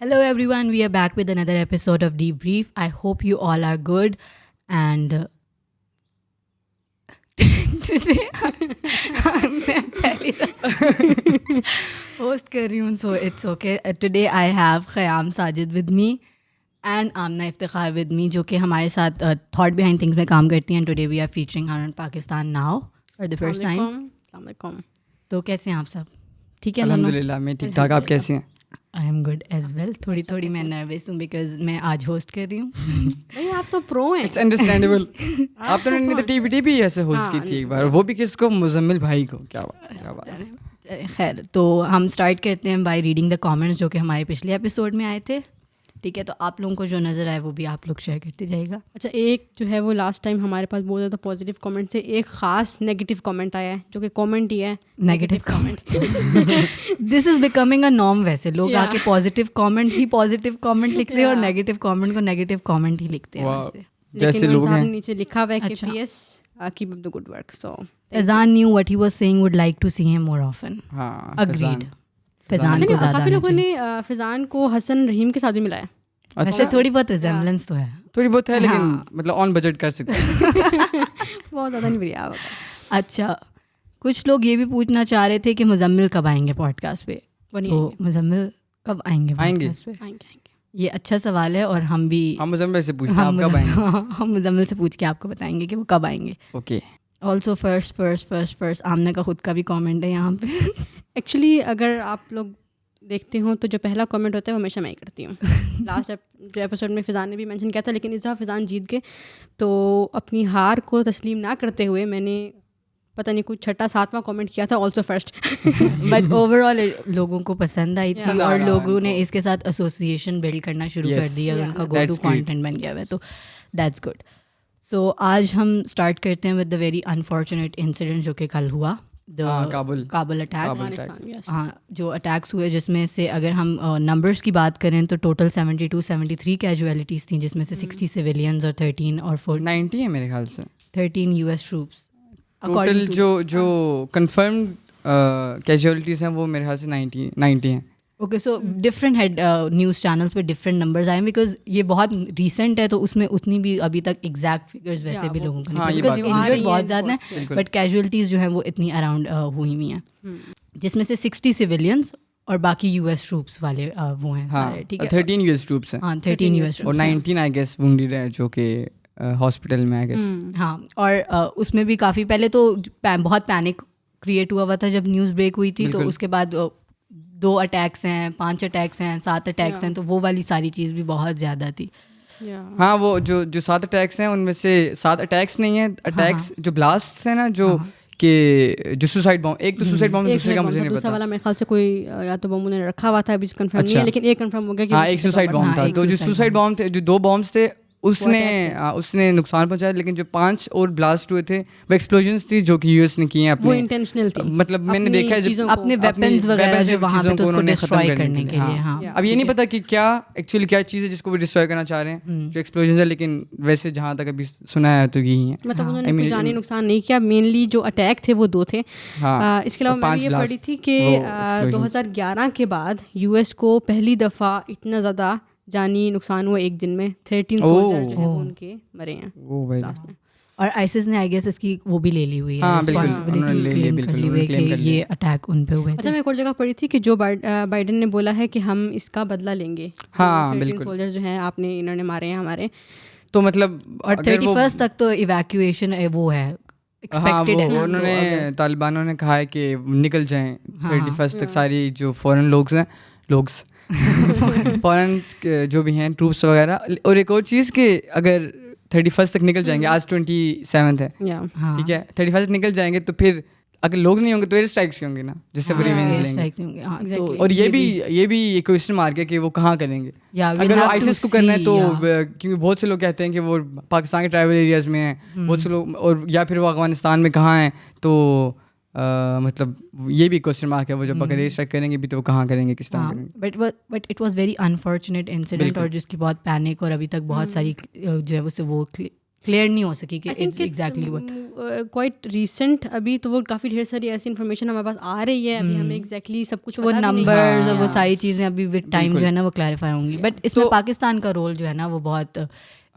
Hello everyone, we are back with another episode of Debrief. I hope you all are good and today میں پہلی host کر رہی ہوں so it's okay. Today I have Khayyam Sajid with me and Amna Iftikhar with me جو کہ ہمارے ساتھ Thought Behind Things میں کام کرتی ہیں. Today we are featuring her on Pakistan Now for the first time. السلام علیکم. تو کیسے ہیں آپ سب؟ ٹھیک ہے؟ الحمدللہ میں ٹھیک ٹھاک. آپ کیسے ہیں؟ I am good as well. تھوڑی میں نروس ہوں بیکاز میں آج ہوسٹ کر رہی ہوں. بھائی آپ تو پرو ہیں. It's understandable. آپ تو نے تو ٹی پی بھی ایسے ہوسٹ کی تھی ایک بار, وہ بھی کس کو؟ مزمل بھائی کو. کیا بات ہے. خیر, تو ہم اسٹارٹ کرتے ہیں بائی ریڈنگ دا کامنٹس جو کہ ہمارے پچھلے ایپیسوڈ میں آئے تھے. ٹھیک ہے, تو آپ لوگوں کو جو نظر آئے وہ بھی آپ لوگ شیئر کرتے جائے گا. اچھا, ایک جو ہے وہ لاسٹ ٹائم ہمارے پاس بہت زیادہ پازیٹیو کامنٹ سے ایک خاص نیگیٹو کامنٹ آیا ہے جو کہ کامنٹ ہی ہے. Negative comment this is becoming a norm. ویسے لوگ آ کے پازیٹیو کامنٹ لکھتے ہیں اور نیگیٹو کامنٹ کو نیگیٹو کامنٹ ہی لکھتے ہیں. جیسے لوگ ہیں نیچے لکھا ہوا ہے کہ P S keep up the good work. So Faizan knew what he was saying, would like to see him more often. ہاں, Agreed. فیضان کو زیادہ کافی لوگوں نے فیضان کو حسن رحیم کے ساتھ بھی ملایا. ویسے تھوڑی بہت ریزمبلنس تو ہے, تھوڑی بہت ہے, لیکن مطلب آن بجٹ کر سکتے ہیں. بہت زیادہ نہیں بڑھیا. اچھا, کچھ لوگ یہ بھی پوچھنا چاہ رہے تھے کہ مزمل کب آئیں گے پوڈ کاسٹ پہ. تو مزمل کب آئیں گے پوڈ کاسٹ پہ؟ یہ اچھا سوال ہے اور ہم بھی مزمل سے پوچھتے ہیں آپ کب آئیں گے. ہم مزمل سے پوچھ کے آپ کو بتائیں گے کہ وہ کب آئیں گے. اوکے. آلسو فرسٹ آمنہ کا خود کا بھی کامنٹ ہے یہاں پہ. ایکچولی اگر آپ لوگ دیکھتے ہوں تو جو پہلا کامنٹ ہوتا ہے وہ ہمیشہ میں ہی کرتی ہوں. لاسٹ جو ایپیسوڈ میں فیضان نے بھی مینشن کیا تھا, لیکن اس دفعہ فیضان جیت گئے تو اپنی ہار کو تسلیم نہ کرتے ہوئے میں نے پتہ نہیں کچھ 6واں کامنٹ کیا تھا, also first. But over all لوگوں کو پسند آئی تھی اور لوگوں نے اس کے ساتھ ایسوسیشن بلڈ کرنا شروع کر دیا. ان کا گو ٹو کانٹینٹ بن گیا ہوا ہے, تو دیٹس گڈ. سو آج ہم اسٹارٹ کرتے ہیں with the very unfortunate incident جو کہ کل ہوا, کابل اٹیکس. ہاں, جو اٹیکس ہوئے جس میں سے اگر ہم نمبرس کی بات کریں تو ٹوٹل 73 کیجویلٹیز تھیں, جس میں سے 60 سویلینز اور 13 اور 90 ہے میرے خیال سے 13 US ٹروپس. ٹوٹل جو کنفرمڈ کیجویلٹیز ہیں وہ میرے خیال سے 90 ہیں. اوکے, سو ڈفرینٹ ہیڈ نیوز چینلس پہ ڈفرینٹ نمبرز آئے بیکاز یہ بہت ریسنٹ ہے, تو اس میں اتنی بھی ابھی تک ایگزیکٹ فگرز ویسے بھی لوگوں کو نہیں, بیکاز انجرڈ بہت زیادہ ہیں بٹ کیجویلٹیز جو ہیں وہ اتنی اراؤنڈ ہوئی ہوئی ہیں, جس میں سے 60 سویلینس اور باقی US ٹروپس والے وہ ہیں سارے. ٹھیک ہے, 13 US ٹروپس ہیں. ہاں 13 US اور 19 آئی گیس وونڈیڈ ہیں جو کہ ہاسپٹل میں آئی گیس. ہاں, اور اس میں بھی کافی پہلے تو بہت پینک کریٹ ہوا تھا جب نیوز بریک ہوئی تھی. تو اس کے بعد 2 اٹیکس ہیں, 5 اٹیکس ہیں, 7 اٹیکس ہیں, تو وہ والی ساری چیز بھی بہت زیادہ تھی. ہاں, وہ جو 7 اٹیکس ہیں ان میں سے 7 اٹیکس نہیں ہیں, اٹیکس جو بلاسٹس ہیں نا, جو سوسائڈ بام, ایک تو سوسائڈ بام, دوسرے کا مجھے نہیں پتا. دوسرا والا میرے خیال سے کوئی یا تو بم انہوں نے رکھا ہوا تھا, ابھی کنفرم نہیں ہے, لیکن ایک کنفرم ہو گیا کہ ہاں ایک سوسائڈ بام تھا. تو جو سوسائڈ بام تھے, جو 2 بامس تھے, اس نے نقصان پہنچایا, لیکن جو 5 اور بلاسٹ ہوئے تھے وہ ایکسپلوژنس تھی جو کہ US نے کی ہیں اپنے, وہ انٹینشنل تھی. مطلب میں نے دیکھا ہے اپنے ویپنز وغیرہ جو وہاں پہ تو اس کو ڈسٹرائے کرنے کے لیے. ہاں, اب یہ نہیں پتا کہ کیا ایکچولی کیا چیز ہے جس کو وہ ڈسٹرائے کرنا چاہ رہے ہیں, جو ایکسپلوژنس ہے, لیکن ویسے جہاں تک ابھی سنا ہے تو یہی ہیں. مطلب انہوں نے کوئی جانی نقصان نہیں کیا. مینلی جو اٹیک تھے وہ 2 تھے. اس کے علاوہ میں یہ پڑھی تھی کہ 2011 کے بعد US کو پہلی دفعہ اتنا زیادہ جانی نقصان ہوا ایک دن میں. 13 سولجر جو ہیں ان کے مرے ہیں. اور ISIS نے آئی گیس اس کی وہ بھی لے لی ہوئی ہے, رسپانسبلٹی کلیم کر لی ہوئی کہ یہ اٹیک ان پہ ہوئے. اچھا, میں ایک اور جگہ پڑھی تھی کہ جو بائیڈن نے بولا ہے کہ ہم اس کا بدلہ لیں گے. ہاں بالکل, سولجر جو ہیں انہوں نے مارے ہیں ہمارے. تو مطلب اور 31 تک تو ایویکویشن وہ ہے ایکسپیکٹڈ ہے. انہوں نے طالبانوں نے کہا ہے کہ نکل جائیں 31 تک ساری جو فورن فورن جو بھی ہیں ٹروپس وغیرہ. اور ایک اور چیز کہ اگر 31 تک نکل جائیں گے, آج 27 ہے, ٹھیک ہے, 31 تک نکل جائیں گے تو پھر اگر لوگ نہیں ہوں گے تو ایئر اسٹرائکس ہوں گے نا, جس سے وہ ریونج لیں گے. اور یہ بھی ایک کوشچن مارک ہے کہ وہ کہاں کریں گے. اگر وہ ISIS کو کرنا ہے تو کیونکہ بہت سے لوگ کہتے ہیں کہ وہ پاکستان کے ٹرائبل ایریاز میں ہیں, بہت سے لوگ, اور یا پھر وہ افغانستان میں کہاں ہیں, تو مطلب یہ بھی کوشچن مارک ہے. وہ جب اگر اسٹرائک کریں گے بھی تو وہ کہاں کریں گے, کس طرح کریں گے. But it was very unfortunate incident, اور جس کی بہت پینک اور ابھی تک بہت ساری جو ہے وہ کلیئر نہیں ہو سکی کہ ایگزیکٹلی وٹ کوائٹ ریسنٹ ابھی تو وہ کافی ڈھیر ساری ایسی انفارمیشن ہمارے پاس آ رہی ہے, ابھی ہمیں ایگزیکٹلی سب کچھ وہ نمبرز اور وہ ساری چیزیں ابھی ود ٹائم جو ہے نا وہ کلیریفائی ہوں گی. بٹ اس میں پاکستان کا رول جو ہے نا وہ بہت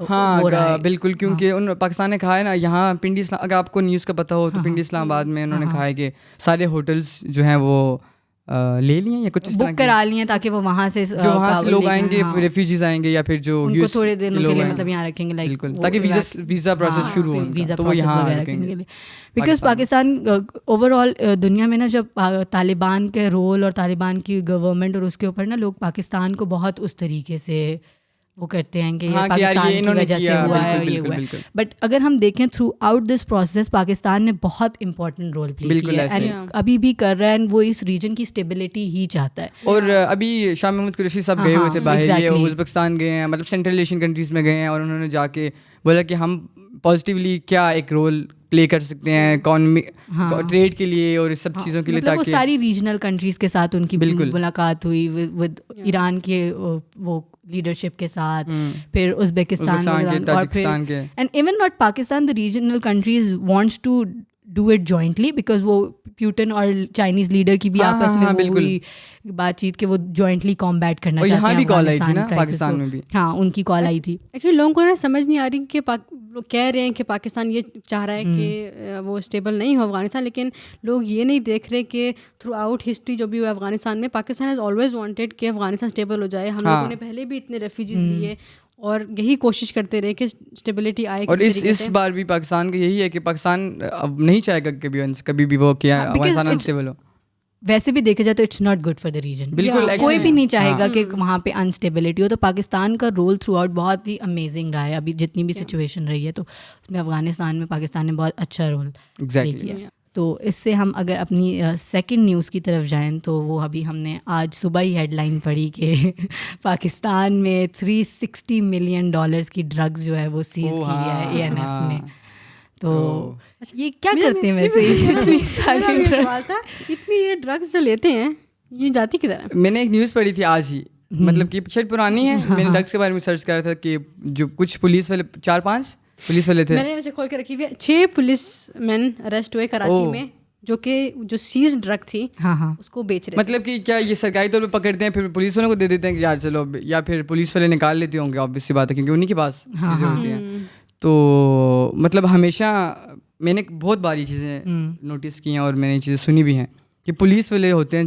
ہاں بالکل, کیونکہ ان پاکستان نے کہا ہے نا یہاں پنڈی اسلام, اگر آپ کو نیوز کا پتہ ہو تو پنڈی اسلام آباد میں انہوں نے کہا ہے کہ سارے ہوٹلس جو ہیں وہ لے لیے یا کچھ بک کرا لیے تاکہ وہ وہاں سے جو وہاں سے لوگ آئیں گے, ریفیوجیز آئیں گے یا پھر جو ان کو تھوڑے دنوں کے لیے مطلب یہاں رکھیں گے, لائک تاکہ ویزا پروسیس شروع ہو, ویزا تو وہ یہاں رکھیں گے. بیکاز پاکستان اوور آل دنیا میں نا جب طالبان کے رول اور طالبان کی گورنمنٹ اور اس کے اوپر نا لوگ پاکستان کو بہت اس طریقے سے وہ کرتے ہیں کہ یہ پاکستان کی وجہ سے ہوا ہے اور یہ ہوا ہے. بٹ اگر ہم دیکھیں through out this process Pakistan نے بہت امپورٹنٹ رول پلے کیا ہے اینڈ ابھی بھی کر رہا ہے, اینڈ وہ اس ریجن کی اسٹیبلٹی ہی چاہتا ہے. اور ابھی شاہ محمود قریشی صاحب گئے ہوئے تھے باہر, یہ ازبکستان گئے ہیں, مطلب سینٹرل ایشین کنٹریز میں گئے ہیں, اور انہوں نے جا کے بولا کہ ہم پازیٹیولی کیا ایک رول پلے کر سکتے ہیں اکانومی ٹریڈ کے لیے اور اس سب چیزوں کے لیے, تاکہ وہ ساری ریجنل کنٹریز کے ساتھ ان کی ملاقات ہوئی ود ایران کے وہ لیڈرشپ کے ساتھ, پھر ازبکستان اور پھر and even not Pakistan, the regional countries wants to do it jointly, because وہ پیوٹن اور چائنیز لیڈر کی بھی آپس میں ہوئی بات چیت کہ وہ جوائنٹلی کامبیٹ کرنا چاہتے ہیں. یہاں بھی کال آئی تھی نا پاکستان میں بھی, ہاں ان کی کال آئی تھی. ایکچولی لوگوں کو نا سمجھ نہیں آ رہی کہ لوگ کہہ رہے ہیں کہ پاکستان یہ چاہ رہا ہے کہ وہ اسٹیبل نہیں ہو افغانستان, لیکن لوگ یہ نہیں دیکھ رہے کہ تھرو آؤٹ ہسٹری جو بھی ہوا افغانستان میں, پاکستان ہیز آلویز وانٹیڈ کہ افغانستان اسٹیبل ہو جائے. ہم لوگوں نے پہلے بھی اتنے ریفیوجیز لیے اور یہی کوشش کرتے رہے کہ اسٹیبلٹی آئے. اور اس بار بھی پاکستان کا یہی ہے کہ پاکستان اب نہیں چاہے گا کبھی بھی وہ کیا افغانستان انسٹیبل ہو. ویسے بھی دیکھا جائے تو it's not good for the region. بالکل کوئی بھی نہیں چاہے گا کہ وہاں پہ انسٹیبلٹی ہو. تو پاکستان کا رول تھرو آؤٹ بہت ہی امیزنگ رہا ہے. ابھی جتنی بھی سچویشن رہی ہے تو اس میں افغانستان میں پاکستان نے بہت اچھا رول پلے کیا. تو اس سے ہم اگر اپنی سیکنڈ نیوز کی طرف جائیں تو وہ ابھی ہم نے آج صبح ہی ہیڈ لائن پڑھی کہ پاکستان میں $360 ملین کی ڈرگز جو ہے وہ سیز کی ہے ANF نے. تو یہ کیا کرتے ہیں ویسے اتنی یہ ڈرگز جو لیتے ہیں یہ جاتی کی طرح. میں نے ایک نیوز پڑھی تھی آج ہی, مطلب کہ شاید پرانی ہے, میں نے ڈرگس کے بارے میں سرچ کرا تھا کہ جو کچھ پولیس والے 4-5 پولیس والے تھے, میں نے ویسے کھول کے رکھی ہوئی 6 پولیس مین اریسٹ ہوئے کراچی میں جو سیز ڈرگ تھی اس کو بیچ رہے. مطلب کہ کیا یہ سرکاری طور پہ پکڑتے ہیں پھر پولیس والوں کو دے دیتے ہیں کہ یار چلو, یا پھر پولیس والے نکال لیتے ہوں گے, آبویس سی بات ہے کیونکہ انہیں کے پاس چیزیں ہوتی ہیں. تو مطلب ہمیشہ میں نے بہت باری چیزیں نوٹس کی ہیں اور میں نے یہ چیزیں سنی بھی ہیں کہ پولیس والے ہوتے ہیں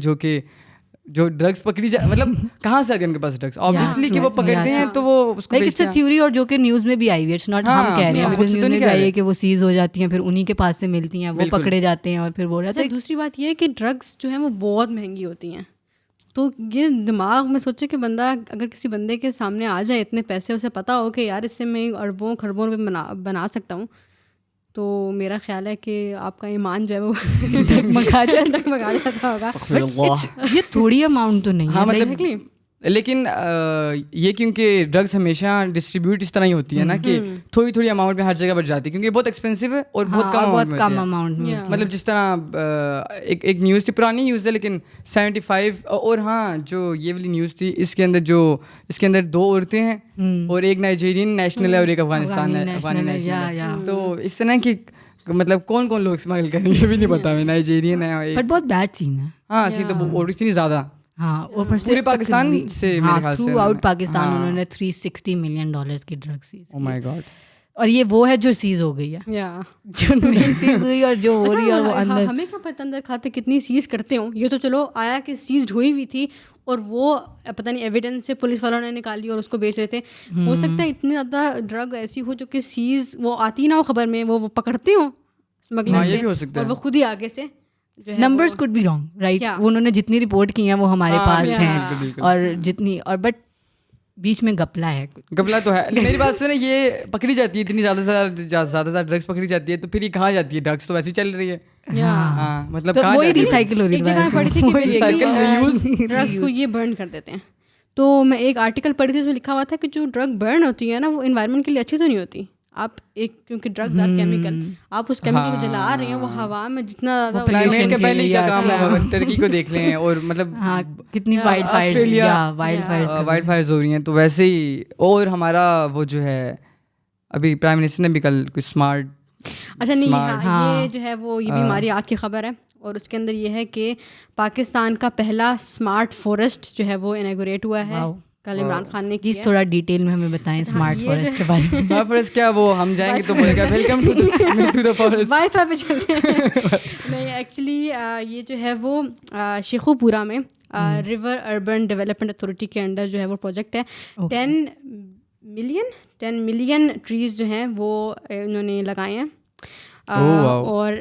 جو ڈرگس پکڑی جائے, مطلب کہاں سے آتے ہیں ان کے پاس ڈرگس, آبویسلی کہ وہ پکڑتے ہیں تو وہ اس کو بیچتے ہیں. تھیوری اور جو کہ نیوز میں بھی آئی ہوئی ہے, اٹس ناٹ ہم کہہ رہے ہیں, نیوز میں بھی آئی ہے کہ وہ سیز ہو جاتی ہیں, پھر انہیں کے پاس سے ملتی ہیں, وہ پکڑے جاتے ہیں اور پھر وہ رہتا ہے. دوسری بات یہ ہے کہ ڈرگس جو ہیں وہ بہت مہنگی ہوتی ہیں. تو یہ دماغ میں سوچے کہ بندہ اگر کسی بندے کے سامنے آ جائے اتنے پیسے, اسے پتہ ہو کہ یار اس سے میں اربوں خربوں روپے بنا سکتا ہوں, تو میرا خیال ہے کہ آپ کا ایمان جو ہے وہ ڈگمگا جاتا ہوگا. یہ تھوڑی اماؤنٹ تو نہیں ہے. ہاں مطلب لیکن یہ کیونکہ ڈرگس ہمیشہ ڈسٹریبیوٹ اس طرح ہی ہوتی ہے نا کہ تھوڑی تھوڑی اماؤنٹ میں ہر جگہ بڑھ جاتی ہے, کیونکہ یہ بہت ایکسپینسو ہے اور بہت کم اماؤنٹ میں. مطلب جس طرح ایک نیوز تھی, پرانی نیوز ہے لیکن 75, اور ہاں جو یہ والی نیوز تھی اس کے اندر 2 عورتیں ہیں اور ایک نائجیرین نیشنل ہے اور ایک افغانی نیشنل ہے. تو اس طرح کی مطلب کون لوگ اسمگل کریں یہ بھی نہیں پتا. میں نائجیرین ہے بٹ بہت بیڈ سین ہے. ہاں سین تو اور اتنی زیادہ پورے پاکستان سے میرے خیال سے تھرو آؤٹ پاکستان انہوں نے $360 ملین کی ڈرگ سیز. او مائی گاڈ. اور یہ وہ ہے جو سیز ہو گئی ہے, جو نہیں سیز ہوئی اور جو ہو رہی ہے, اور وہ اندر ہمیں کیا پتہ اندر کھاتے کتنی سیز کرتے ہوں. یہ تو چلو آیا کہ سیزڈ ہوئی ہوئی تھی اور وہ پتہ نہیں ایویڈنس سے پولیس والوں نے نکالی اور اس کو بیچ رہے تھے. ہو سکتا ہے اتنی زیادہ ڈرگ ایسی ہو جو کہ سیز وہ آتی نہ ہو خبر میں, وہ پکڑتے ہوں اسمگلر سے اور وہ خود ہی آگے سے. Numbers could be wrong right. انہوں نے جتنی رپورٹ کی ہیں وہ ہمارے پاس ہیں, اور جتنی اور بٹ بیچ میں گپلا ہے. گپلا تو ہے. میری بات سے نا یہ پکڑی جاتی ہے اتنی زیادہ سے زیادہ ڈرگس پکڑی جاتی ہے تو پھر یہ کہاں جاتی ہے؟ ڈرگس تو ویسے ہی چل رہی ہے. ہاں مطلب وہی ریسائیکل ہو رہی ہے. ایک جگہ میں پڑھی تھی کہ ڈرگس کو یہ برن کر دیتے ہیں. تو میں ایک آرٹیکل پڑھی تھی, اس میں لکھا ہوا تھا کہ جو ڈرگ برن ہوتی ہے نا وہ انوائرمنٹ کے لیے اچھی تو نہیں ہوتی. آپ ایک کیونکہ ڈرگز آر کیمیکل, آپ اس کیمیکل کو جلا رہے ہیں, وہ ہوا میں جتنا زیادہ کلائمیٹ کے پہلے کیا کام ہوگا. ترکی کو دیکھ لیں, اور مطلب کتنی وائلڈ فائرز ہو رہی ہیں. تو ویسے ہی اور ہمارا وہ جو ہے ابھی پرائم منسٹر نے بھی کل کچھ اسمارٹ اچھا نہیں ہاں یہ جو ہے وہ یہ بھی ہماری آج کی خبر ہے اور اس کے اندر یہ ہے کہ پاکستان کا پہلا اسمارٹ فارسٹ جو ہے وہ انیگوریٹ ہوا ہے کل عمران خان نے کی. تھوڑا ڈیٹیل میں ہمیں بتائیں اسمارٹ فارسٹ کے بارے میں. اسمارٹ فارسٹ کیا وہ ہم جائیں گے تو بولے گا welcome to the forest wifi پہ چلتے ہیں. نہیں ایکچولی یہ جو ہے وہ شیخو پورہ میں ریور اربن ڈیولپمنٹ اتھارٹی کے انڈر جو ہے وہ پروجیکٹ ہے. 10 ملین ٹریز جو ہیں وہ انہوں نے لگائے ہیں اور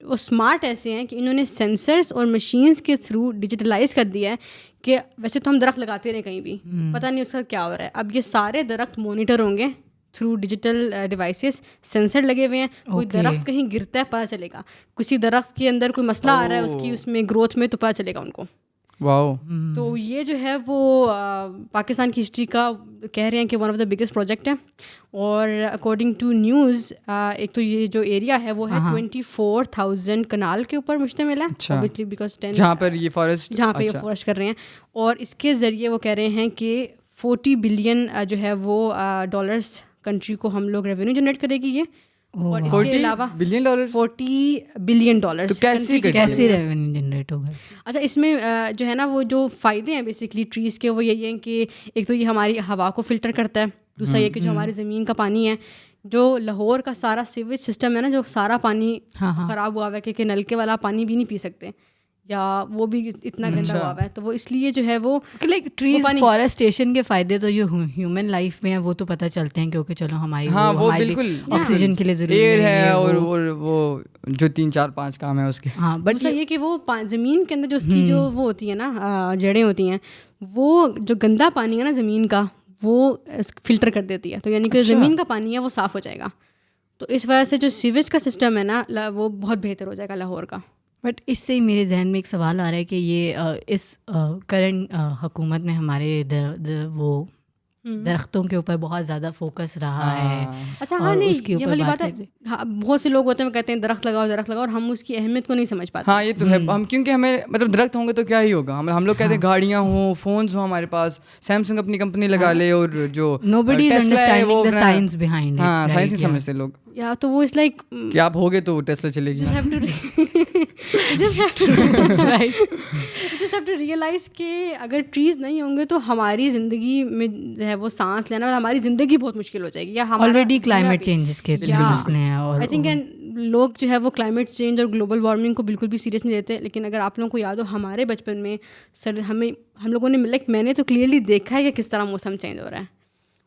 وہ اسمارٹ ایسے ہیں کہ انہوں نے سینسرس اور مشینس کے تھرو ڈیجیٹلائز کر دیا ہے کہ ویسے تو ہم درخت لگاتے رہے کہیں بھی پتہ نہیں اس کا کیا ہو رہا ہے. اب یہ سارے درخت مانیٹر ہوں گے تھرو ڈیجیٹل ڈیوائسیز, سینسر لگے ہوئے ہیں. کوئی درخت کہیں گرتا ہے پتہ چلے گا, کسی درخت کے اندر کوئی مسئلہ آ رہا ہے اس کی اس میں گروتھ میں تو پتہ چلے گا ان کو. واو. تو یہ جو ہے وہ پاکستان کی ہسٹری کا کہہ رہے ہیں کہ one of the biggest project ہے. اور اکارڈنگ ٹو نیوز ایک تو یہ جو ایریا ہے وہ ہے 24,000 کنال کے اوپر مشتمل ہے obviously because 10 جہاں پر یہ فارسٹ کر رہے ہیں. اور اس کے ذریعے وہ کہہ رہے ہیں کہ 40 بلین جو ہے وہ ڈالرس کنٹری کو ہم لوگ ریونیو جنریٹ کرے گی یہ. اور اس کے علاوہ $40 بلین کیسے ریونیو جنریٹ ہوگا. اچھا اس میں جو ہے نا وہ جو فائدے ہیں بیسکلی ٹریز کے وہ یہی ہیں کہ ایک تو یہ ہماری ہوا کو فلٹر کرتا ہے, دوسرا یہ کہ جو ہماری زمین کا پانی ہے, جو لاہور کا سارا سیویج سسٹم ہے نا, جو سارا پانی خراب ہوا ہوا ہے کہ نلکے والا پانی بھی نہیں پی سکتے یا وہ بھی اتنا گندا ہوا ہوا ہے, تو وہ اس لیے جو ہے وہ لائک ٹریز فارسٹیشن کے فائدے تو جو ہیومن لائف میں ہیں وہ تو پتہ چلتے ہیں کیونکہ چلو ہماری وہ بالکل آکسیجن کے لیے ضروری ہے اور وہ جو 3-4-5 کام ہے اس کے. ہاں بٹ یہ کہ وہ زمین کے اندر جو اس کی جو وہ ہوتی ہے نا جڑیں ہوتی ہیں, وہ جو گندا پانی ہے نا زمین کا وہ فلٹر کر دیتی ہے, تو یعنی کہ زمین کا پانی ہے وہ صاف ہو جائے گا. تو اس وجہ سے جو سیویج کا سسٹم ہے نا وہ بہت بہتر ہو جائے گا لاہور کا. بٹ اس سے ہی میرے ذہن میں ایک سوال آ رہا ہے کہ یہ اس کرنٹ حکومت میں ہمارے وہ درختوں کے اوپر بہت زیادہ فوکس رہا ہے. اچھا ہاں نہیں یہ والی بات ہے, بہت سے لوگ ہوتے ہیں کہتے ہیں درخت لگاؤ اور ہم اس کی اہمیت کو نہیں سمجھ پاتے. ہاں یہ تو ہے, ہم کیونکہ ہمیں مطلب درخت ہوں گے تو کیا ہی ہوگا. ہم لوگ کہتے ہیں گاڑیاں ہوں, فونز ہوں ہمارے پاس, سیمسنگ اپنی کمپنی لگا لے, اور جو nobody is understanding the science behind it. ہاں سائنس نہیں سمجھتے لوگ. یا تو وہ اس لائک کہ آپ ہوگے تو ٹیسلا چلے گی. just have to realize کہ اگر ٹریز نہیں ہوں گے تو ہماری زندگی میں جو ہے وہ سانس لینا اور ہماری زندگی بہت مشکل ہو جائے گی. یا آلریڈی کلائمیٹ چینجز کے مسئلے ہیں, اور آئی تھنک لوگ جو ہے وہ کلائمیٹ چینج اور گلوبل وارمنگ کو بالکل بھی سیریس نہیں لیتے. لیکن اگر آپ لوگوں کو یاد ہو ہمارے بچپن میں ہم لوگوں نے لائک میں نے تو کلیئرلی دیکھا ہے کہ کس طرح موسم چینج ہو رہا ہے,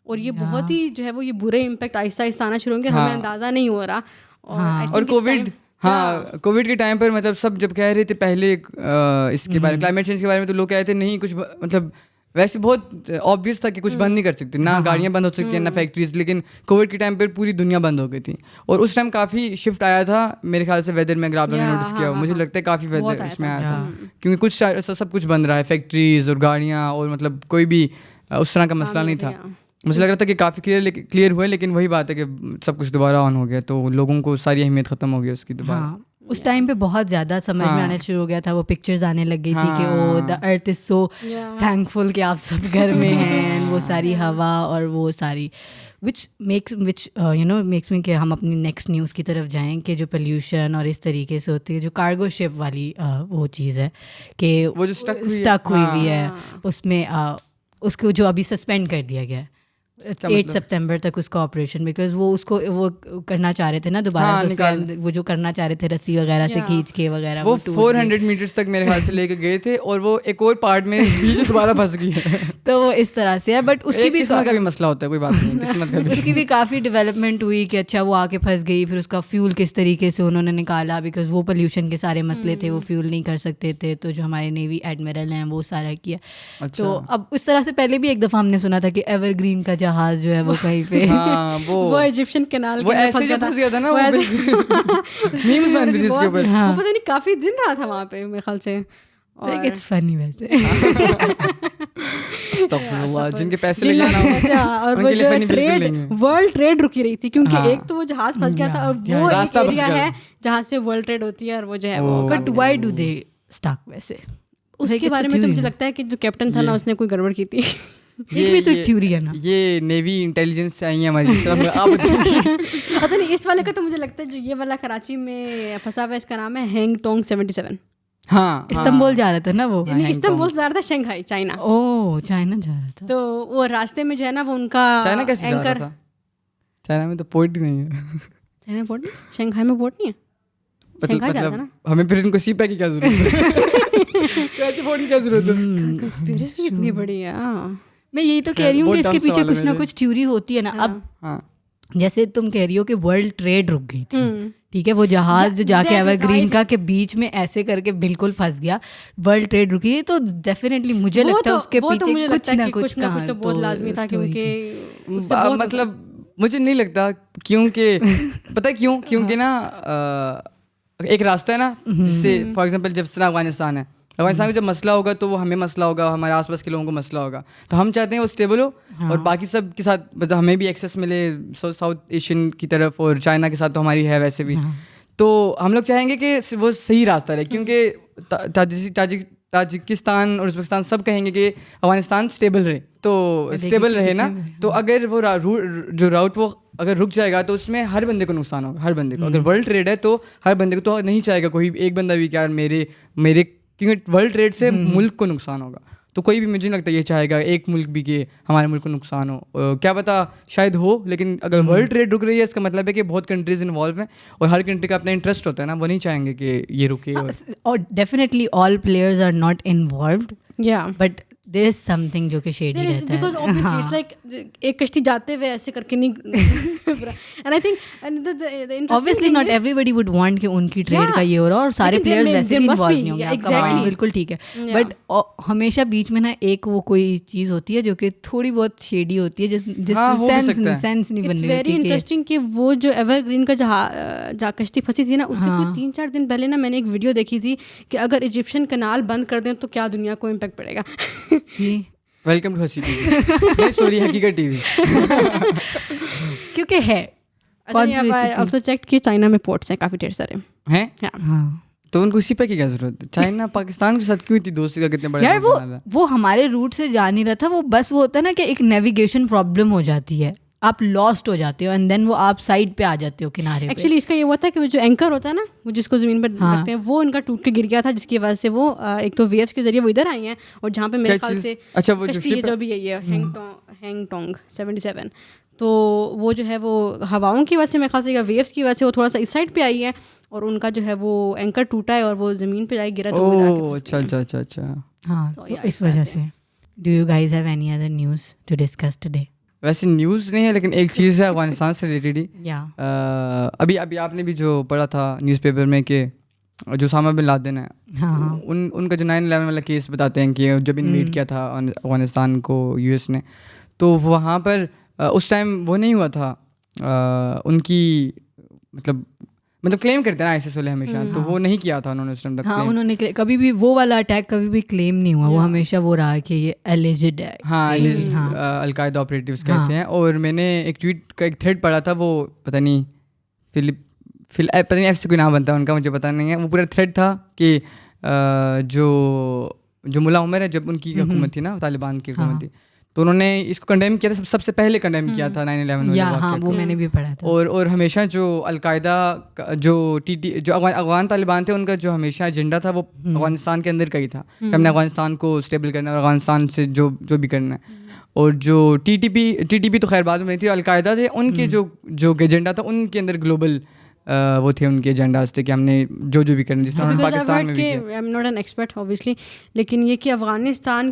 اور یہ بہت ہی جو ہے وہ یہ برے امپیکٹ آہستہ آہستہ آنا شروع ہوں گے, ہمیں اندازہ نہیں ہو رہا. اور کووڈ کے ٹائم پر مطلب سب جب کہہ رہے تھے پہلے اس کے بارے میں, کلائمیٹ چینج کے بارے میں, تو لوگ کہتے تھے نہیں کچھ مطلب ویسے بہت آبویس تھا کہ کچھ بند نہیں کر سکتے, نہ گاڑیاں بند ہو سکتی ہیں نہ فیکٹریز. لیکن کووڈ کے ٹائم پہ پوری دنیا بند ہو گئی تھی, اور اس ٹائم کافی شفٹ آیا تھا میرے خیال سے ویدر میں. اگر آپ لوگوں نے نوٹس کیا ہو, مجھے لگتا ہے کافی ویدر اس میں آیا تھا, کیونکہ کچھ سب کچھ بند رہا ہے, فیکٹریز اور گاڑیاں, اور مطلب کوئی بھی اس طرح کا مسئلہ نہیں تھا. مجھے لگ رہا تھا کہ کافی کلیئر ہوئے, لیکن وہی بات ہے کہ سب کچھ دوبارہ آن ہو گیا, تو لوگوں کو ساری اہمیت ختم ہو گئی اس کی دوبارہ. اس ٹائم پہ بہت زیادہ سمجھ میں آنا شروع ہو گیا تھا, وہ پکچرز آنے لگ گئی تھی کہ او دا ارتھ از سو تھینک فل کہ آپ سب گھر میں ہیں, وہ ساری ہوا اور وہ ساری وچ میکس میں کہ ہم اپنی نیکسٹ نیوز کی طرف جائیں کہ جو پلیوشن اور اس طریقے سے ہوتی ہے, جو کارگو شپ والی وہ چیز ہے کہ وہ جو اسٹک ہوئی ہوئی ہے, اس میں اس کو جو ابھی سسپینڈ کر دیا گیا ہے 8 سپتمبر تک اس کا آپریشن, بیکاز وہ اس کو وہ کرنا چاہ رہے تھے نا دوبارہ سے, وہ جو کرنا چاہ رہے تھے رسی وغیرہ سے کھینچ کے وغیرہ, وہ 400 میٹرز تک میرے خیال سے لے کے گئے تھے, اور وہ ایک اور پارٹ میں بیچ دوبارہ پھنس گئی ہے. تو وہ اس طرح سے ہے, بٹ اس کی بھی قسمت کا بھی مسئلہ ہوتا ہے, کوئی بات نہیں, قسمت کا بھی. اس کی بھی کافی ڈیولپمنٹ ہوئی کہ اچھا وہ آ کے پھنس گئی, پھر اس کا فیول کس طریقے سے انہوں نے نکالا, بیکاز وہ پلیوشن کے سارے مسئلے تھے, وہ فیول نہیں کر سکتے تھے, تو جو ہمارے نیوی ایڈمرل ہیں وہ سارا کیا. تو اب اس طرح سے پہلے بھی ایک دفعہ ہم نے سنا تھا کہ ایور گرین کا جہاز جو ہے وہ کہیں پہ وہ ایجپشن کینال وہ ایسے جو پھنس گیا تھا نا, وہ میمز بن رہی تھی اس کے اوپر, وہ پتہ نہیں کافی دن رہا تھا وہاں پہ میرے خیال سے. اٹس فنی ویسے, استغفر اللہ, جن کے پیسے لگے نا, اور وہ جو ورلڈ ٹریڈ رکی رہی تھی, کیونکہ ایک تو وہ جہاز پھنس گیا تھا, اور وہ ایک ایریا ہے جہاں سے ورلڈ ٹریڈ ہوتی ہے, اور وہ جو ہے وہ. But why do they stick ویسے, اس کے بارے میں تو مجھے لگتا ہے کہ جو کیپٹن تھا نا اس نے کوئی گڑبڑ کی تھی. یہ بھی تو تھیوری ہے نا. یہ نیوی انٹیلیجنس سے آئی ہیں ہماری. آپ بتائیے. اچھا نہیں, اس والے کا تو مجھے لگتا ہے جو یہ والا کراچی میں پھنسا ہوا ہے اس کا نام ہے ہینگ ٹونگ 77. ہاں استنبول جا رہا تھا نا وہ. استنبول جا رہا تھا, شنگھائی چائنا. او چائنا جا رہا تھا. تو وہ راستے میں جو ہے نا وہ ان کا چائنا کیسے جا رہا تھا؟ چائنا میں تو پورٹ ہی نہیں ہے. چائنا پورٹ نہیں, شنگھائی میں پورٹ نہیں ہے. مطلب ہمیں پھر ان کو سی پیک کی کیا ضرورت ہے؟ کراچی پورٹ کی کیا ضرورت ہے؟ کنسپیریسی اتنی بڑی ہے. میں یہی تو کہہ رہی ہوں کہ اس کے پیچھے کچھ نہ کچھ تھیوری ہوتی ہے نا. اب جیسے تم کہہ رہی ہو کہ ورلڈ ٹریڈ رک گئی تھی, ٹھیک ہے, وہ جہاز جو جا کے ایور گرین کا کے بیچ میں ایسے کر کے بالکل پھنس گیا, ورلڈ ٹریڈ رکی, تو ڈیفینیٹلی مجھے لگتا ہے اس کے پیچھے کچھ نہ کچھ تو بہت لازمی تھا. کیونکہ مطلب مجھے نہیں لگتا, کیونکہ پتہ کیوں, کیونکہ نا ایک راستہ ہے نا جس سے فار ایگزامپل جب طرح افغانستان ہے, افغانستان کا جب مسئلہ ہوگا تو وہ ہمیں مسئلہ ہوگا, ہمارے آس پاس کے لوگوں کو مسئلہ ہوگا, تو ہم چاہتے ہیں وہ اسٹیبل ہو اور باقی سب کے ساتھ مطلب ہمیں بھی ایکسیس ملے ساؤتھ ایشین کی طرف, اور چائنا کے ساتھ تو ہماری ہے ویسے بھی. تو ہم لوگ چاہیں گے کہ وہ صحیح راستہ رہے, کیونکہ تاجکستان اور ازبکستان سب کہیں گے کہ افغانستان اسٹیبل رہے, تو اسٹیبل رہے نا. تو اگر وہ جو راؤٹ وہ اگر رک جائے گا تو اس میں ہر بندے کو نقصان ہوگا, ہر بندے کو. اگر ورلڈ ٹریڈ ہے تو ہر بندے کو, تو نہیں چاہے گا کوئی ایک بندہ بھی کیا میرے کیونکہ ورلڈ ٹریڈ سے ملک کو نقصان ہوگا. تو کوئی بھی مجھے نہیں لگتا یہ چاہے گا ایک ملک بھی کہ ہمارے ملک کو نقصان ہو. کیا پتہ شاید ہو, لیکن اگر ورلڈ ٹریڈ رک رہی ہے اس کا مطلب ہے کہ بہت کنٹریز انوالو ہیں اور ہر کنٹری کا اپنا انٹرسٹ ہوتا ہے نا, وہ نہیں چاہیں گے کہ یہ رکے. اور definitely all players are not involved, but there is سم تھنگ جو کہ شیڈی رہتا ہے. بیکاز obviously it's like ایک کشتی جاتے ہوئے ایسے کر کے نہیں. and I think obviously not everybody would want کہ ان کی ٹریڈ کا یہ ہو رہا اور سارے پلیئرز ویسے بھی انوالو نہیں ہوں گے. بالکل ٹھیک ہے, بٹ ہمیشہ بیچ میں نا ایک وہ کوئی چیز ہوتی ہے جو کہ تھوڑی بہت شیڈی ہوتی ہے, جس سینس نہیں بن رہی. ویری انٹرسٹنگ کہ وہ جو ایور گرین کا جہاں کشتی پھنسی تھی نا, اس سے کوئی 3-4 دن پہلے نا میں نے ایک ویڈیو دیکھی تھی کہ اگر ایجپشین کنال بند کر دیں تو کیا دنیا کو امپیکٹ پڑے گا. ویلکم ٹو ہسی ٹی وی, سوری حقیقت ٹی وی, کیونکہ ہے. اب تو چیک کہ چائنا میں پورٹس ہیں کافی ڈھیر سارے ہیں, تو ان کو اسی پہ کی کیا ضرورت ہے؟ چائنا پاکستان کے ساتھ کیوں اتنی دوستی کا کتنے بڑے یار وہ ہمارے روٹ سے جا نہیں رہا تھا, وہ بس وہ ہوتا ہے نا کہ ایک نیویگیشن پرابلم ہو جاتی ہے, آپ لاسٹ ہو جاتے ہو اینڈ دین وہ آپ سائڈ پہ آ جاتے ہو کنارے. ایکچولی اس کا یہ ہوتا ہے کہ وہ جو اینکر ہوتا ہے نا, وہ جس کو زمین پر رکھتے ہیں, وہ ان کا ٹوٹ کے گر گیا تھا, جس کی وجہ سے وہ ایک تو ویوز کے ذریعے وہ ادھر آئی ہیں, اور جہاں پہ میرے خیال سے کشتی جو بھی ہے ہینگ ٹونگ 77, تو وہ جو ہے وہ ہواؤں کی وجہ سے میرے خیال سے یا ویوز کی وجہ سے وہ تھوڑا سا اس سائڈ پہ آئی ہے, اور ان کا جو ہے وہ اینکر ٹوٹا ہے اور وہ زمین پہ جائے گرا. تو اچھا ہاں, اس وجہ سے. Do you guys have any other news to discuss today? ویسے نیوز نہیں ہے, لیکن ایک چیز ہے افغانستان سے ریلیٹڈ ہی. ابھی آپ نے بھی جو پڑھا تھا نیوز پیپر میں کہ جو اسامہ بن لادن ہے, ان کا جو 9/11 والا کیس بتاتے ہیں کہ جب انویٹ کیا تھا افغانستان کو یو ایس نے, تو وہاں پر اس ٹائم وہ نہیں ہوا تھا ان کی مطلب کلیم کرتے ہیں نا ایسے والے ہمیشہ, تو وہ نہیں کیا تھا انہوں نے اس ٹائم تک. ہاں, انہوں نے کبھی بھی وہ والا اٹیک کبھی بھی کلیم نہیں ہوا, وہ ہمیشہ وہ رہا کہ یہ اللیجڈ ہے. ہاں, القاعدہ آپریٹیوز کہتے ہیں. اور میں نے ایک ٹویٹ کا ایک تھریڈ پڑھا تھا, وہ پتہ نہیں پتہ نہیں ایف سے کوئی نام بنتا ہے ان کا, مجھے پتہ نہیں ہے. وہ پورا تھریڈ تھا کہ جو ملا عمر ہے, جب ان کی حکومت تھی نا, طالبان کی حکومت تھی, تو انہوں نے اس کو کنڈیم کیا تھا, سب سے پہلے کنڈیم کیا تھا 9/11. ہاں, وہ میں نے بھی پڑھا تھا. اور ہمیشہ جو القاعدہ جو افغان طالبان تھے, ان کا جو ہمیشہ ایجنڈا تھا وہ افغانستان کے اندر کا ہی تھا کہ ہم نے افغانستان کو اسٹیبل کرنا ہے اور افغانستان سے جو بھی کرنا ہے. اور جو ٹی ٹی پی تو خیر بعد میں نہیں تھی, القاعدہ تھے, ان کے جو ایجنڈا تھا ان کے اندر گلوبل وہ تھے ان کے ایجنڈاز تھے کہ ہم نے جو بھی کرنا, جس طرح پاکستان میں بھی. I am not an expert obviously, لیکن یہ کہ افغانستان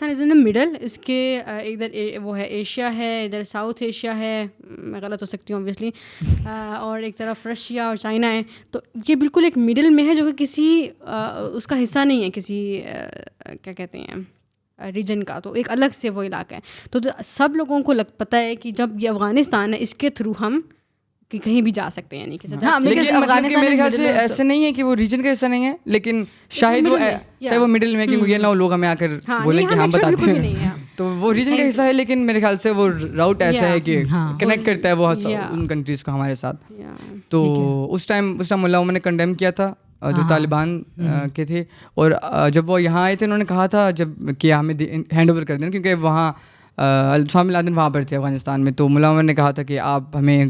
از ان دا مڈل, اس کے ادھر وہ ہے ایشیا ہے, ادھر ساؤتھ ایشیا ہے, میں غلط ہو سکتی ہوں اوبیسلی, اور ایک طرف رشیا اور چائنا ہے, تو یہ بالکل ایک مڈل میں ہے جو کہ کسی اس کا حصہ نہیں ہے, کسی کیا کہتے ہیں ریجن کا, تو ایک الگ سے وہ علاقہ ہے. تو سب لوگوں کو پتہ ہے کہ جب یہ افغانستان ہے, اس کے تھرو ہم کہ کہیں بھی جا سکتے ہیں, یعنی کہ میرے خیال سے ایسے نہیں ہے کہ وہ ریجن کا حصہ نہیں ہے, لیکن شاید وہ مڈل میں, کیونکہ یہ نہ لوگ ہمیں آ کر بولیں کہ ہم بتاتے ہیں, تو وہ ریجن کا حصہ ہے, لیکن میرے خیال سے وہ راؤٹ ایسا ہے کہ کنیکٹ کرتا ہے وہ ان کنٹریز کو ہمارے ساتھ. تو اس ٹائم ملا عمر نے کنڈیم کیا تھا جو طالبان کے تھے, اور جب وہ یہاں آئے تھے انہوں نے کہا تھا جب کہ ہمیں ہینڈ اوور کر دینا, کیونکہ وہاں اسامہ بن لادن وہاں پر تھے افغانستان میں, تو ملا عمر نے کہا تھا کہ آپ ہمیں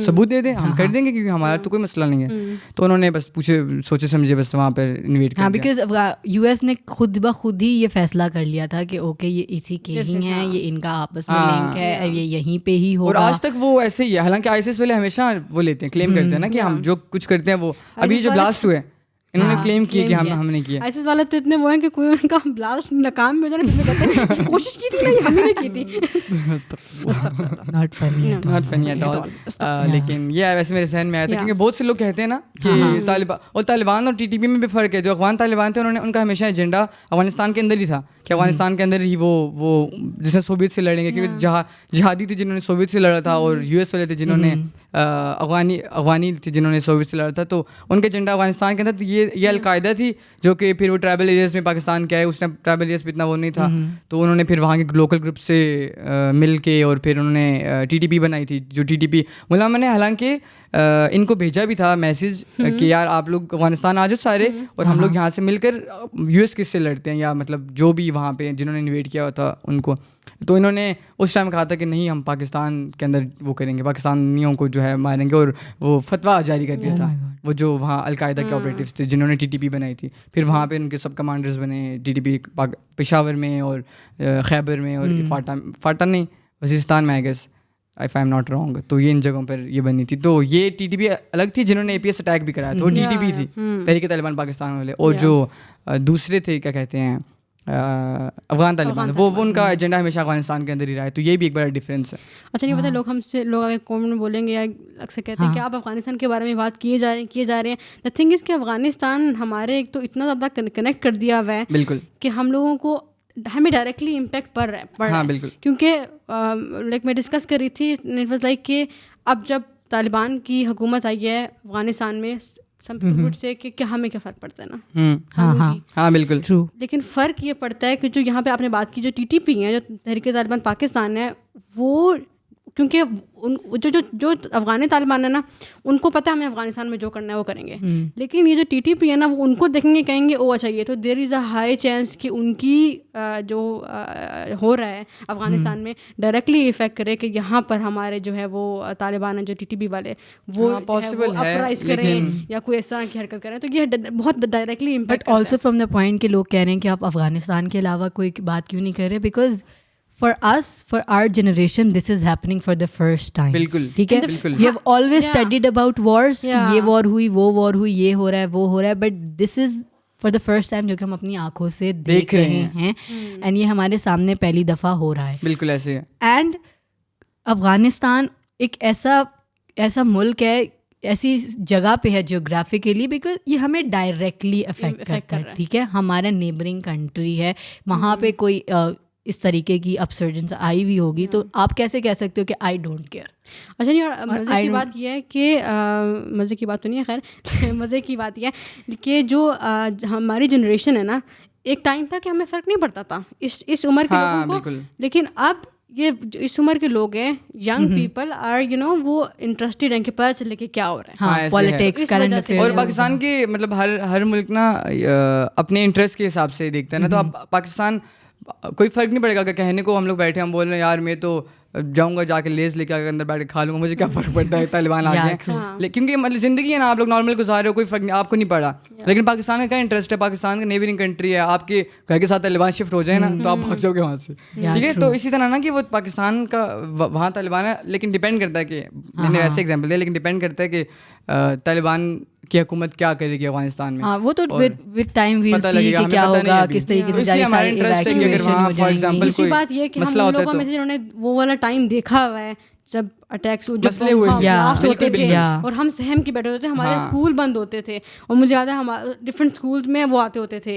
ثبوت دے دیں, ہم کر دیں گے, کیونکہ ہمارا تو کوئی مسئلہ نہیں ہے. تو انہوں نے بس سوچے سمجھے بس وہاں پر انویٹ کر دیا. بیکاز یو ایس نے خود بخود ہی یہ فیصلہ کر لیا تھا کہ اوکے یہ اسی کے ہی ہیں, یہ ان کا آپس میں لنک ہے, یہ یہیں پہ ہی ہوگا. اور آج تک وہ ایسے ہی ہے, حالانکہ ISIS والے ہمیشہ وہ لیتے ہیں, کلیم کرتے ہیں نا کہ ہم جو کچھ کرتے ہیں وہ, ابھی جو بلاسٹ ہوئے انہوں نے کلیم کیا کہ ہم نے کیا. ISIS والے تو اتنے وہ ہیں کہ کوئی ان کا بلاسٹ ناکام ہو جائے نا, کہتے ہیں کوشش کی تھی نہیں, ہم نے کی تھی. ناٹ فنی ایٹ آل. لیکن یہ ویسے میرے ذہن میں آیا تھا, کیونکہ بہت سے لوگ کہتے ہیں نا کہ طالبان اور TTP میں بھی فرق ہے. جو افغان طالبان تھے ان کا ہمیشہ ایجنڈا افغانستان کے اندر ہی تھا, کہ افغانستان کے اندر ہی وہ جسے سوویت سے لڑیں گے, کیونکہ جہادی تھے جنہوں نے سوویت سے لڑا تھا, اور US والے تھے جنہوں نے افغانی تھے جنہوں نے سوویت سے لڑا تھا. تو ان کے ایجنڈا افغانستان کے اندر یہ القاعدہ تھی, جو کہ پھر وہ ٹرائبل ایریاز میں پاکستان کیا ہے, اس ٹائم ٹرائبل ایریاز پہ اتنا وہ نہیں تھا, تو انہوں نے پھر وہاں کے لوکل گروپ سے مل کے اور پھر انہوں نے TTP بنائی تھی. جو TTP مولانا میں نے حالانکہ ان کو بھیجا بھی تھا میسیج کہ یار آپ لوگ افغانستان آ جاؤ سارے, اور ہم لوگ یہاں سے مل کر US کس سے لڑتے ہیں, یا مطلب جو بھی وہاں پہ جنہوں نے انویٹ کیا تھا ان کو. تو انہوں نے اس ٹائم کہا تھا کہ نہیں ہم پاکستان کے اندر وہ کریں گے, پاکستانیوں کو جو ہے ماریں گے, اور وہ فتویٰ جاری کر دیا تھا وہ جو وہاں القاعدہ کے آپریٹیوز تھے جنہوں نے TTP بنائی تھی. پھر وہاں پہ ان کے سب کمانڈرز بنے TTP پشاور میں اور خیبر میں, اور فاٹا نہیں وزیرستان میں, I guess if I am not wrong. تو یہ ان جگہوں پر یہ بنی تھی. تو یہ TTP الگ تھی جنہوں نے APS اٹیک بھی کرایا تھا, وہ TTP تھی تحریک طالبان پاکستان والے. اور جو دوسرے تھے کیا کہتے ہیں افغان طالبان, وہ ان کا ایجنڈا ہمیشہ افغانستان کے اندر ہی رہا ہے. تو یہ بھی ایک بڑا ڈفرینس ہے. اچھا, یہ پتہ لوگ ہم سے لوگ اگر کامنٹ میں بولیں گے یا اکثر کہتے ہیں کہ آپ افغانستان کے بارے میں بات کیے جا رہے ہیں. دا تھنگ از کہ افغانستان ہمارے ایک تو اتنا زیادہ کنیکٹ کر دیا ہوا ہے بالکل کہ ہم لوگوں کو ہمیں ڈائریکٹلی امپیکٹ پڑ رہا ہے. ہاں بالکل, کیونکہ لائک میں ڈسکس کر رہی تھی, اٹ واز لائک کہ اب جب طالبان کی حکومت آئی ہے افغانستان میں, سم پیپل وڈ سے کہ ہمیں کیا فرق پڑتا ہے نا. ہاں بالکل ٹرو. لیکن فرق یہ پڑتا ہے کہ جو یہاں پہ آپ نے بات کی جو TTP ہیں, جو تحریک طالبان پاکستان ہے, وہ کیونکہ جو افغان طالبان ہے نا, ان کو پتہ ہے ہمیں افغانستان میں جو کرنا ہے وہ کریں گے. لیکن یہ جو TTP ہے نا, وہ ان کو دیکھیں گے, کہیں گے او اچھا یہ تو دیر از اے ہائی چانس کہ ان کی جو ہو رہا ہے افغانستان میں ڈائریکٹلی افیکٹ کرے, کہ یہاں پر ہمارے جو ہے وہ طالبان ہیں جو TTP والے وہ اپرائز کریں یا کوئی اس طرح کی حرکت کریں. تو یہ بہت directly impact. But also from the point کہ لوگ کہہ رہے ہیں کہ آپ افغانستان کے علاوہ کوئی بات کیوں نہیں کر رہے, because for us, for our generation, this is happening for the first time. بالکل ٹھیک ہے, we have always studied about wars, کہ یہ وار ہوئی, وہ وار ہوئی, یہ ہو رہا ہے, وہ ہو رہا ہے, but this is for the first time جو کہ ہم اپنی آنکھوں سے دیکھ رہے ہیں, and یہ ہمارے سامنے پہلی دفعہ ہو رہا ہے. بالکل ایسے ہے. اینڈ افغانستان ایک ایسا ملک ہے, ایسی جگہ پہ ہے جیوگرافیکلی, بیکاز یہ ہمیں ڈائریکٹلی افیکٹ کرتا ہے. ٹھیک ہے, ہمارا نیبرنگ کنٹری ہے, وہاں پہ کوئی اس طریقے کی اپسرجنس آئی ہوئی ہوگی, تو آپ کیسے کہہ سکتے ہو کہ آئی ڈونٹ کیئر. اچھا نہیں, اور مزے کی بات یہ ہے کہ مزے کی بات تو نہیں ہے, خیر مزے کی بات یہ ہے کہ جو ہماری جنریشن ہے نا, ایک ٹائم تھا کہ ہمیں فرق نہیں پڑتا تھا اس عمر کے لوگوں کو, لیکن اب یہ اس عمر کے لوگ ہیں, ینگ پیپل آر وہ انٹرسٹیڈ ہیں کہ پتہ چلے کہ کیا ہو رہا ہے, پالیٹکس, کرنٹ افیئر. اور پاکستان کے مطلب ہر ملک نا اپنے انٹرسٹ کے حساب سے دیکھتا ہے نا. تو اب پاکستان کوئی فرق نہیں پڑے گا کہ کہنے کو ہم لوگ بیٹھے ہم بول رہے ہیں یار میں تو جاؤں گا جا کے لیز لے کے اندر بیٹھ کے کھا لوں گا, مجھے کیا فرق پڑتا ہے طالبان آ گئے, کیونکہ مطلب زندگی ہے نا, آپ لوگ نارمل گزار رہے ہو, کوئی فرق نہیں, آپ کو نہیں پڑا. لیکن پاکستان کا کیا انٹرسٹ ہے, پاکستان کا نیبرنگ کنٹری ہے, آپ کے گھر کے ساتھ طالبان شفٹ ہو جائے نا تو آپ بھاگ جاؤ گے وہاں سے. ٹھیک ہے, تو اسی طرح نا کہ وہ پاکستان کا وہاں طالبان ہے, لیکن ڈپینڈ کرتا ہے کہ میں نے ویسے ایگزامپل دیا, لیکن ڈپینڈ کرتا ہے کہ طالبان کی حکومت کیا کرے گی افغانستان میں. ہاں وہ تو ود ٹائم ویل سی کہ کیا ہوگا, کس طریقے سے جاری سارے ایویکویشن ہو جائیں گے. دوسری بات یہ کہ ہم لوگوں میں سے جنہوں نے وہ والا ٹائم دیکھا ہوا ہے جب اٹیکس ہوتے تھے اور ہم سہم کے بیٹھے ہوتے تھے, ہمارے اسکول بند ہوتے تھے, اور مجھے یاد ہے ہمارے ڈفرینٹ اسکولس میں وہ آتے ہوتے تھے,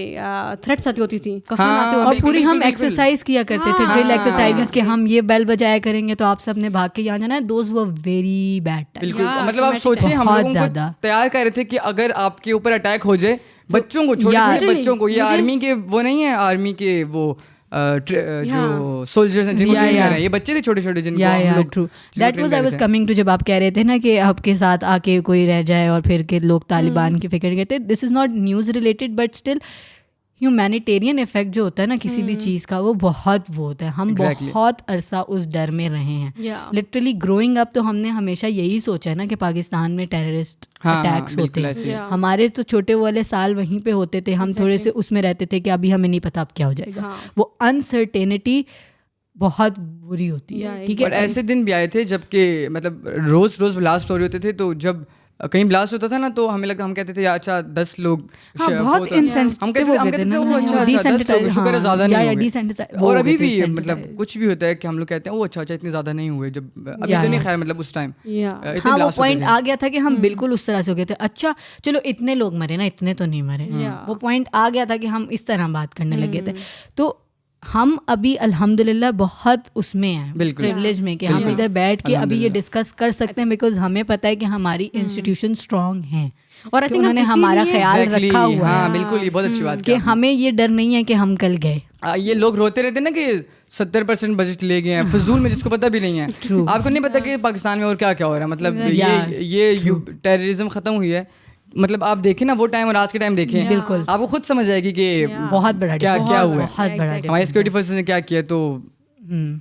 تھریٹس آتی ہوتی تھی, اور پوری ہم ایکسرسائز کیا کرتے تھے, ڈرل ایکسرسائز کہ ہم یہ بیل بجایا کریں گے تو آپ سب نے بھاگ کے یہاں جانا ہے. Those were very bad. بالکل, مطلب آپ سوچیں ہم لوگوں کو تیار کر رہے تھے کہ اگر آپ کے اوپر اٹیک ہو جائے, بچوں کو چھوٹے چھوٹے بچوں کو, یہ آرمی کے وہ نہیں ہے, آرمی کے وہ جو سولجرز ہیں جن کو ٹرین کر رہے ہیں یہ بچے تھے چھوٹے چھوٹے جن کو ہم لوگ true that was I was coming to جب آپ کہہ رہے تھے نا کہ آپ کے ساتھ آ کے کوئی رہ جائے اور پھر کہ لوگ طالبان کی فکر کرتے. This is not news related but still humanitarian effect جو ہوتا ہے نا کسی بھی چیز کا وہ بہت وہ ہوتا ہے. ہم بہت عرصہ اس ڈر میں رہے ہیں لٹرلی گروئنگ اپ. تو ہم نے ہمیشہ یہی سوچا ہے نا کہ پاکستان میں ٹیررسٹ اٹیکس ہوتے ہیں. ہمارے تو چھوٹے والے سال وہیں پہ ہوتے تھے. ہم تھوڑے سے اس میں رہتے تھے کہ ابھی ہمیں نہیں پتا اب کیا ہو جائے گا. وہ انسرٹینٹی بہت بری ہوتی ہے. ٹھیک ہے. اور ایسے دن بھی آئے تھے جب کہ مطلب روز بلاسٹ ہو رہے ہوتے تھے. تو جب کہیں بلاسٹ ہوتا تھا نا تو ہمیں لگتا ہم کہتے تھے اچھا 10 لوگ بہت ہم کہتے تھے وہ اچھا 10 لوگ شکر ہے زیادہ نہیں ہوئے. اور ابھی بھی مطلب کچھ بھی ہوتا ہے کہ ہم لوگ کہتے ہیں وہ اچھا اتنے زیادہ نہیں ہوئے. جب ابھی تو نہیں خیر مطلب اس ٹائم ہاں وہ پوائنٹ آ گیا تھا کہ ہم بالکل اس طرح سے ہو گئے تھے اچھا چلو اتنے لوگ مرے نا اتنے تو نہیں مرے. وہ پوائنٹ آ گیا تھا کہ ہم اس طرح بات کرنے لگے تھے. تو ہم ابھی الحمد للہ بہت اس میں ہیں پریولیج میں کہ ہم ادھر بیٹھ کے ابھی یہ ڈسکس کر سکتے ہیں بیکاز ہمیں پتہ ہے کہ ہماری انسٹیٹیوشن اسٹرانگ ہیں اور انہوں نے ہمارا خیال رکھا ہوا ہے. بالکل یہ بہت اچھی بات کہ ہمیں یہ ڈر نہیں ہے کہ ہم کل گئے. یہ لوگ روتے رہتے ہیں نا کہ 70% بجٹ لے گئے ہیں فضول میں جس کو پتہ بھی نہیں ہے. آپ کو نہیں پتا کہ پاکستان میں اور کیا کیا ہو رہا ہے. مطلب یہ ٹیررزم ختم ہوئی ہے. مطلب آپ دیکھیں نا وہ ٹائم اور آج کے ٹائم دیکھیں بالکل آپ کو خود سمجھ آئے گی کہ بہت بڑا کیا ہوا ہے. ہماری سیکورٹی فورسز نے کیا کیا. تو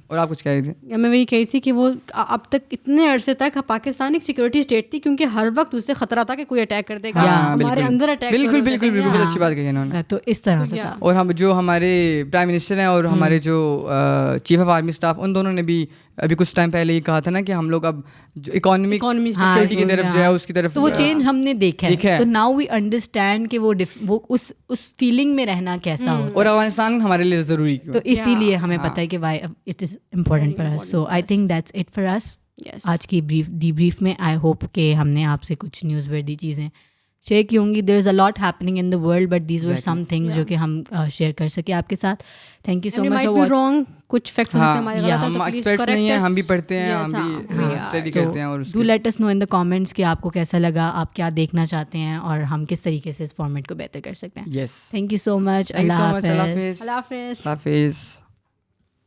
اور آپ کچھ کہہ رہی تھی. میں وہی کہہ رہی تھی کہ وہ اب تک اتنے عرصے تک پاکستان ایک سیکورٹی اسٹیٹ تھی کیونکہ ہر وقت اسے خطرہ تھا کہ کوئی اٹیک کر دے گا ہمارے اندر اٹیک. بالکل بہت اچھی بات کہی انہوں نے. تو اس طرح سے اور ہم جو ہمارے پرائم منسٹر ہیں اور ہمارے جو چیف آف آرمی اسٹاف ان دونوں نے بھی ابھی کچھ ٹائم پہلے ہی کہا تھا نا کہ ہم لوگ اب جو اکانومی سیکورٹی کی طرف جو ہے اس کی طرف تو وہ چینج ہم نے دیکھا ہے. تو ناؤ وی انڈرسٹینڈ کہ وہ اس فیلنگ میں رہنا کیسا ہو. اور افغانستان ہمارے لیے ضروری تو اسی لیے ہمیں پتہ ہے کہ why it is important for us. So I think that's it for us آج کی ڈی بریف میں. آئی ہوپ کہ ہم نے آپ سے کچھ نیوز وردی چیزیں شیئر کی ہوں گی. There is a lot happening in the world but these were some things جو کہ ہم شیئر کر سکے آپ کے ساتھ. Thank you so much for watching. کچھ فیکٹس ہمارے غلط ہیں ہم ایکسپرٹس نہیں ہیں. ہم بھی پڑھتے ہیں ہم بھی اسٹڈی کرتے ہیں. اور do let us know in the comments کہ آپ کو کیسا لگا آپ کیا دیکھنا چاہتے ہیں اور ہم کس طریقے سے اس فارمیٹ کو بہتر کر سکتے ہیں. یس تھینک یو سو مچ. اللہ حافظ. اللہ حافظ.